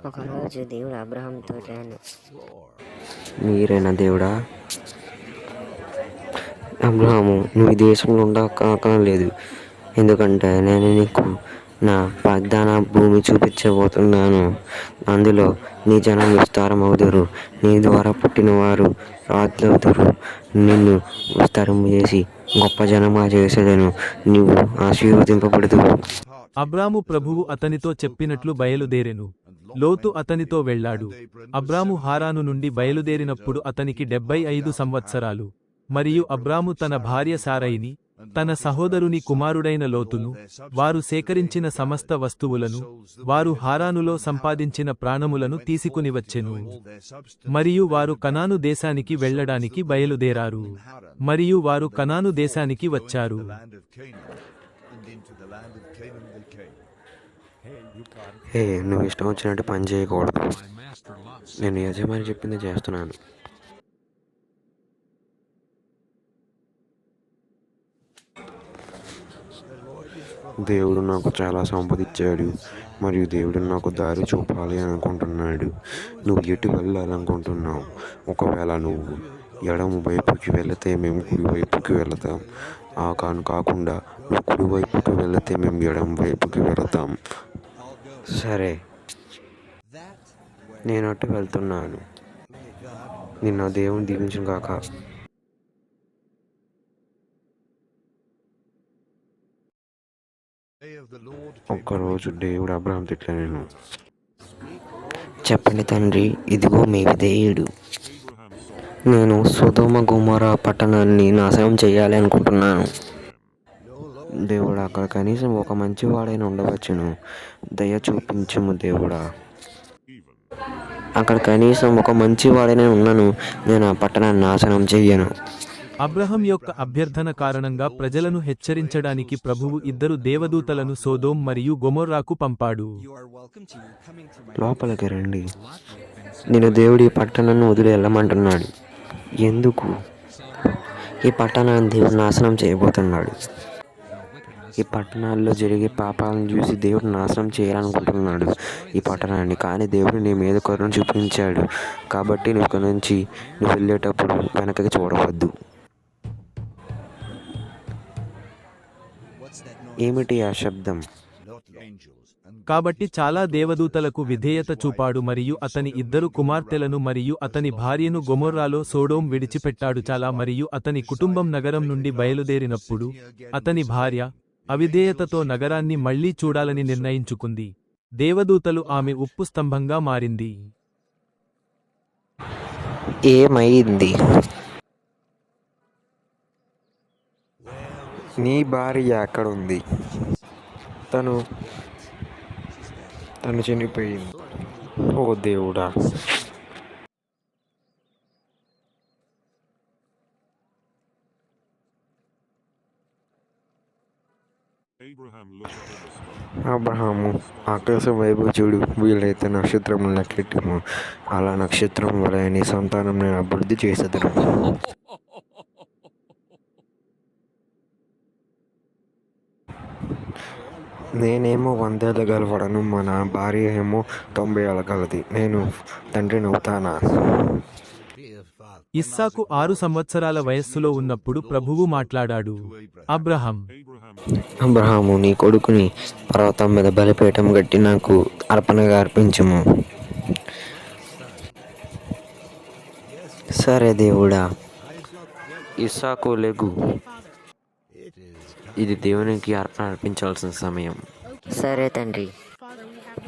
ఒకరోజు దేవుడు అబ్రహాంతో మీరేనా దేవుడా? అబ్రహాము, నువ్వు ఈ దేశంలో ఉండక లేదు, ఎందుకంటే నేను నీకు నా వాగ్దాన భూమి చూపించబోతున్నాను. అందులో నీ జనం విస్తారం అవుదురు, నీ ద్వారా పుట్టిన వారు రాజులవుదురు. నిన్ను విస్తారం చేసి గొప్ప జనముగా చేసేదను, నీవు ఆశీర్వదింపబడుదువు. అబ్రాము ప్రభువు అతనితో చెప్పినట్లు బయలుదేరెను. లోతు అతనితో వెళ్ళాడు. అబ్రాము హారాను నుండి బయలుదేరినప్పుడు అతనికి 75 సంవత్సరాలు. మరియు అబ్రాము తన భార్య సారైని, తన సహోదరుని కుమారుడైన లోతును, వారు సేకరించిన సమస్త వస్తువులను, వారు హారానులో సంపాదించిన ప్రాణములను తీసుకునివచ్చెను. మరియు వారు కనాను దేశానికి వెళ్ళడానికి బయలుదేరారు. మరియు వారు కనాను దేశానికి వచ్చారు. నువ్వు ఇష్టం వచ్చినట్టు పని చేయకూడదు. నేను యజమాని చెప్పింది చేస్తున్నాను. దేవుడు నాకు చాలా సంపద ఇచ్చాడు, మరియు దేవుడు నాకు దారి చూపాలి అనుకుంటున్నాడు. నువ్వు ఎటు వెళ్ళాలనుకుంటున్నావు? ఒకవేళ నువ్వు ఎడమ వైపుకి వెళితే మేము కుడి వైపుకి వెళతాం. కాకుండా నువ్వు కుడి వైపుకి వెళితే మేము ఎడమ వైపుకి వెళతాం. సరే, నేను అటు వెళ్తున్నాను. నిన్న దేవుని దీవించును గాక. ఒక్కరోజు దేవుడు అబ్రహాంతో ఇట్లా నేను చెప్పండి తండ్రి, ఇదిగో మీ విధేయుడు. నేను సొదొమ గొమొర్రా పట్టణాన్ని నాశనం చేయాలి అనుకుంటున్నాను. దేవుడా, అక్కడ కనీసం ఒక మంచివాడైనా ఉండవచ్చును. దయ చూపించుము దేవుడా. అక్కడ కనీసం ఒక మంచివాడైనా ఉన్నాను. నేను ఆ పట్టణాన్ని నాశనం చెయ్యను. అబ్రహం యొక్క అభ్యర్థన కారణంగా ప్రజలను హెచ్చరించడానికి ప్రభువు 2 దేవదూతలను సొదొమ మరియు గొమొర్రాకు పంపాడు. లోపలికి రండి. నేను దేవుడి పట్టణాన్ని వదిలి వెళ్ళమంటున్నాడు. ఎందుకు? ఈ పట్టణాన్ని దేవుడు నాశనం చేయబోతున్నాడు. ఈ పట్టణాల్లో జరిగే పాపాలను చూసి దేవుడు నాశనం చేయాలనుకుంటున్నాడు ఈ పట్టణాన్ని. కానీ దేవుడు నీ మీద కరుణ చూపించాడు. కాబట్టి నువ్వు ఇక్కడ నుంచి నువ్వు వెళ్ళేటప్పుడు వెనకకి చూడవద్దు. ఏమిటి ఆ శబ్దం? కాబట్టి చాలా దేవదూతలకు విధేయత చూపాడు మరియు అతని 2 కుమార్తెలను మరియు అతని భార్యను గొమొర్రాలో సొదొమ విడిచిపెట్టాడు. మరియు అతని కుటుంబం నగరం నుండి బయలుదేరినప్పుడు అతని భార్య అవిధేయతతో నగరాన్ని మళ్లీ చూడాలని నిర్ణయించుకుంది. దేవదూతలు ఆమె ఉప్పు స్తంభంగా మారింది. ఏమైంది? నీ భార్య ఎక్కడుంది? తను చనిపోయింది. ఓ దేవుడా. అబ్రహాము, ఆకాశం వైపు చూడు, వీలైతే నక్షత్రములు లెక్కెట్టుము. అలా నక్షత్రం వలె నీ సంతానం నేను అభివృద్ధి చేసేదను. నేనేమో 100 ఏళ్ళ గలవాడను, మన భార్య ఏమో 90 ఏళ్ళ గలది. నేను తండ్రిని అవుతానా? ఇస్సాకు 6 సంవత్సరాల వయస్సులో ఉన్నప్పుడు ప్రభువు మాట్లాడాడు. అబ్రహాము, నీ కొడుకుని పర్వతం మీద బలిపీఠం కట్టి నాకు అర్పణగా అర్పించుము. సరే దేవుడా. ఇస్సాకు, లెగు, ఇది దేవునికి అర్పణ అర్పించాల్సిన సమయం. సరే తండ్రి,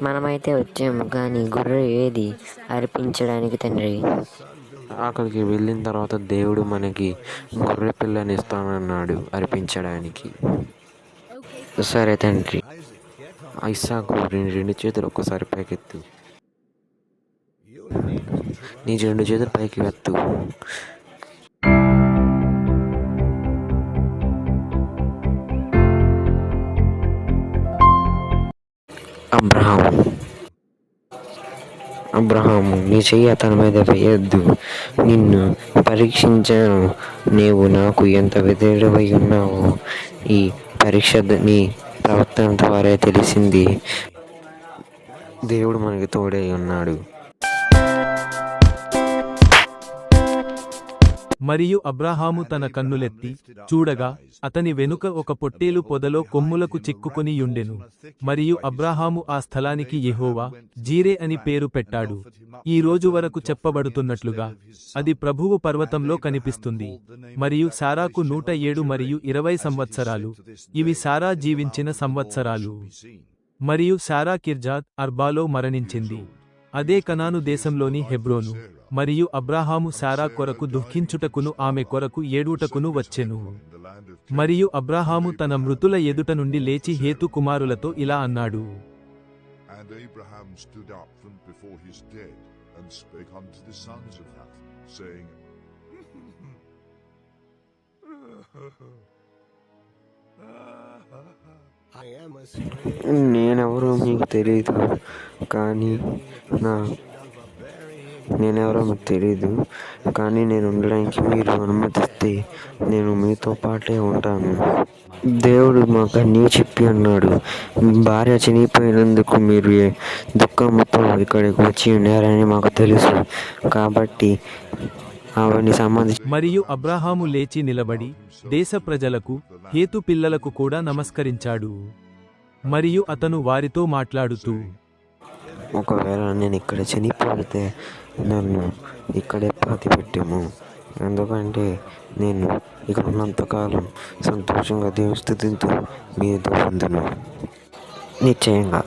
మనమైతే వచ్చాము, కానీ గొర్రె ఏది అర్పించడానికి తండ్రి? అక్కడికి వెళ్ళిన తర్వాత దేవుడు మనకి గొర్రె పిల్లని ఇస్తానన్నాడు అర్పించడానికి. సరే తండ్రి. ఇస్సాకు, 2 చేతులు ఒక్కసారి పైకెత్తు. నీ 2 చేతులు పైకి ఎత్తు. అబ్రహాము, నీ చెయ్యి అతని మీద వేయద్దు. నిన్ను పరీక్షించాను, నీవు నాకు ఎంత విధేయుడవై ఉన్నావో ఈ పరీక్ష నీ ప్రవర్తన ద్వారా తెలిసింది. దేవుడు మనకి తోడై ఉన్నాడు. మరియు అబ్రాహాము తన కన్నులెత్తి చూడగా అతని వెనుక ఒక పొట్టేలు పొదలో కొమ్ములకు చిక్కుకొని యుండెను. మరియు అబ్రాహాము ఆ స్థలానికి యెహోవా జీరే అని పేరు పెట్టాడు. ఈ రోజు వరకు చెప్పబడుతున్నట్లుగా అది ప్రభువు పర్వతంలో కనిపిస్తుంది. మరియు సారాకు 107 మరియు 20 సంవత్సరాలు. ఇవి సారా జీవించిన సంవత్సరాలు. మరియు సారా కిర్జాత్ అర్బాలో మరణించింది. అదే కనాను దేశంలోని హెబ్రోను. మరియు అబ్రాహాము సారా కొరకు దుఃఖించుటకును ఆమె కొరకు ఏడుటకును వచ్చెను. మరియు అబ్రాహాము తన మృతుల ఎదుట నుండి లేచి హేతు కుమారులతో ఇలా అన్నాడు. And Abraham stood up from before his dead, and spake unto the sons of Heth, saying, నేనెవరో మీకు తెలియదు, కానీ నేను ఉండడానికి మీరు అనుమతిస్తే నేను మీతో పాటే ఉంటాను. దేవుడు మాకు అన్నీ చెప్పి అన్నాడు. భార్య చనిపోయినందుకు మీరు దుఃఖంతో ఇక్కడికి వచ్చి ఉండారని మాకు తెలుసు. కాబట్టి అవన్నీ సంబంధించి మరియు అబ్రాహాము లేచి నిలబడి దేశ ప్రజలకు హేతు పిల్లలకు కూడా నమస్కరించాడు. మరియు అతను వారితో మాట్లాడుతూ, ఒకవేళ నేను ఇక్కడ చనిపోతే నన్ను ఇక్కడే పాతిపెట్టాము. ఎందుకంటే నేను ఇక్కడ ఉన్నంతకాలం సంతోషంగా దేవుని స్తుతింతూ మీతో ఉందును. నిశ్చయంగా